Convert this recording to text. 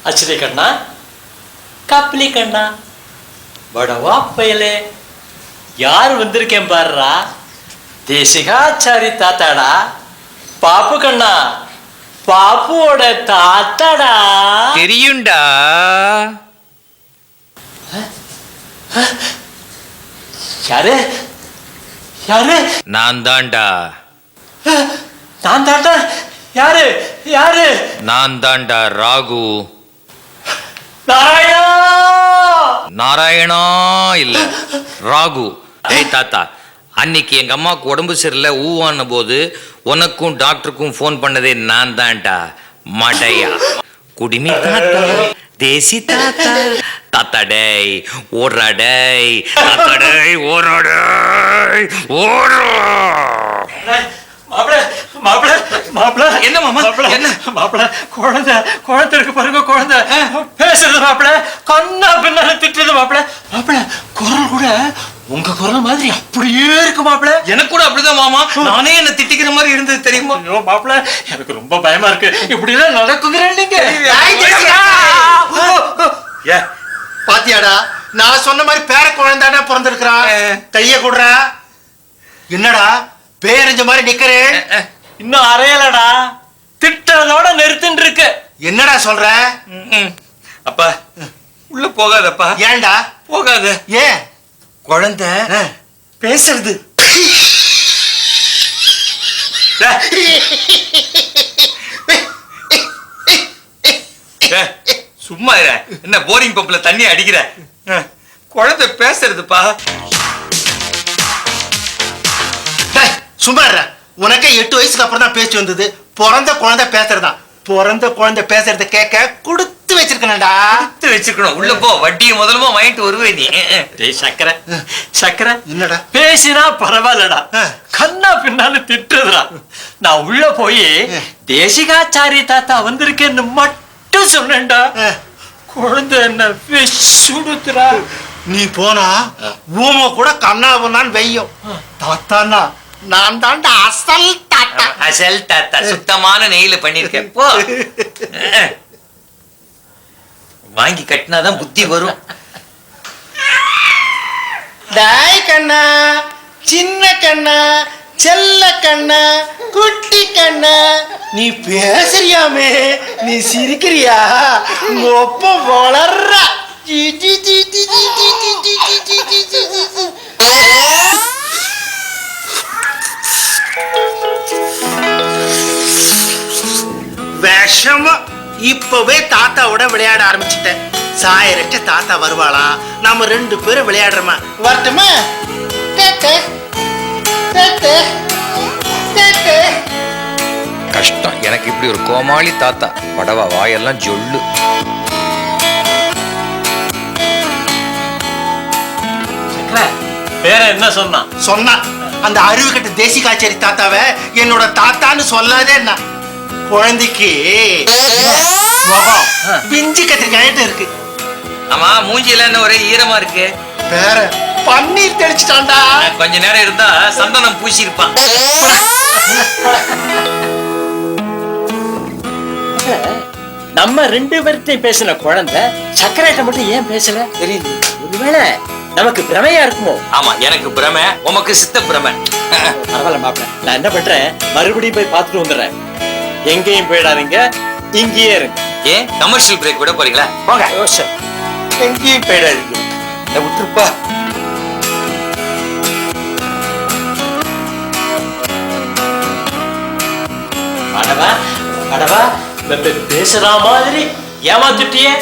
அச்சரி கண்ணா, கப்லி கண்ணா, படவா பயலே, யார் வந்திருக்கேன் பாருடா, தேசிகாச்சாரி தாத்தாடா, பாப்பு கண்ணா, பாப்புவோட தாத்தாடா. தெரியும்டா. யாரு யாரு? நான் தான்டா. நான் தாண்டா. யாரு யாரு? நான் தான்டா ராகு. நாராயணா. நாராயணா இல்ல, ராகு. டேய் தாத்தா, அன்னைக்கு எங்க அம்மாவுக்கு உடம்பு சரியில்லை ஊவான போது உனக்கும் டாக்டருக்கும் ஃபோன் பண்ணதே நான் தான்டா. மடையா குடிமி தாத்தா, தேசி தாத்தா. தாத்தா டேய் ஓடுறா, டேய் தாத்தா டேய் ஓடுறா, டேய் ஓடுறா. மாப்பிள மாப்பிள மாப்பிள. என்ன மாமா? என்ன மாப்பிள? குழந்தை இருக்கு பாருங்க, குழந்தை பேசுறது மாப்பிள, கண்ணா பின்னால திட்டுறது மாப்பிள. மாப்பிள குரல் கூட உங்க குரல் மாதிரி அப்படியே இருக்கு மாப்பிள. எனக்கு கூட அப்படிதான் மாமா. நானே என்ன திட்டிக்கிற மாதிரி இருந்தது தெரியுமா? ஐயோ மாப்பிள, எனக்கு ரொம்ப பயமா இருக்கு. இப்படிதான் நடக்குங்கிறேன் நீங்க. ஏ பாத்தியாடா, நான் சொன்ன மாதிரி பேர குழந்தாடா பிறந்திருக்கிறான். கைய கொடுறா. என்னடா பேரஞ்ச மாதிரி நிக்கிறேன்? இன்னும் அறையலடா, திட்டதோட நிறுத்தின்னு இருக்கு. என்னடா சொல்ற? அப்பா உள்ள போகாதப்பா. ஏன்டா போகாத. ஏன்? குழந்தை பேசுறது. சும்மா இரு. என்ன போரிங் பம்ப்ல தண்ணி அடிக்கிற? குழந்தை பேசுறதுப்பா. சும்மா இருடா. உனக்கே 8 வயசுக்கு அப்புறம் தான் பேச்சு வந்தது. பிறந்த குழந்தை பேசுறதா? பிறந்த குழந்தை பேசுறத கேட்க கொடுத்து வச்சிருக்கணும்டா. கொடுத்து வச்சிருக்கணும். உள்ள போ, வட்டியை முதலமா வாங்கிட்டு வருவே நீ. டேய் சக்கரை சக்கரை, என்னடா பேசினா பரவாயில்லடா, கண்ணா பின்னால திட்டுறதுடா. நான் உள்ள போய் தேசிகாச்சாரி தாத்தா வந்திருக்கேன்னு மட்டும் சொன்னேன்டா, குழந்தை என்ன சுடுத்துறா. நீ போனா ஊம கூட கண்ணா பண்ணான்னு வெய்யும். தாத்தானா நான் தாண்டா அசல் தாத்தா. அசல் தாத்தா சுத்தமான நெய்ல பண்ணிருக்கேன். போ, வாங்கி கட்டினாதான் புத்தி வரும். டாய் கண்ணா, சின்ன கண்ணா, செல்ல கண்ணா, குட்டி கண்ணா, நீ பேசுறியாமே, நீ சிரிக்கிறியா? உங்க ஒப்ப வளர்றா. விஷமா இப்பவே தாத்தாவோட விளையாட ஆரம்பிச்சுட்டேன். சாயரட்ட தாத்தா வருவாளா, நாம 2 பேரும் விளையாடுறோமா? வரட்டுமா? கஷ்டம் எனக்கு இப்படி ஒரு கோமாளி தாத்தா. படவா வாயெல்லாம் ஜொல்லு. பேர என்ன சொன்னா? சொன்னா அந்த அறிவு கட்ட தேசிகாச்சாரி தாத்தாவை என்னோட தாத்தான்னு சொல்லாதே. என்ன குழந்தைக்கு முகம் பிஞ்சு கத்திரிக்காயிட்ட இருக்கு. ஆமா, மூஞ்சில என்ன ஒரே ஈரமா இருக்கு? பேர பன்னீர் தெளிச்சுட்டான்டா. கொஞ்ச நேரம் இருந்தா சந்தனம் பூசி இருப்பான். நம்ம 2 பேர்த்தையும் பேசின குழந்தை சக்கரைட்ட மட்டும் ஏன் பேசல தெரியுது? ஒருவேளை நமக்கு பிரமையா இருக்குமோ? ஆமா, எனக்கு பிரமை, உமக்கு சித்த பிரமை. பரவாயில்ல மாப்பிள்ள, நான் என்ன பண்றேன், மறுபடியும் போய் பார்த்துட்டு வந்துடுறேன். எங்கேயும் போயிடாதீங்க, இங்கேயே இருங்க. ஏன் கமர்ஷியல் பிரேக் விட போறீங்களா? போங்க. எங்கேயும் போயிடாதீங்க. விட்டுருப்பா. படவா படவா, பேசுற மாதிரி ஏமாத்துட்டியே.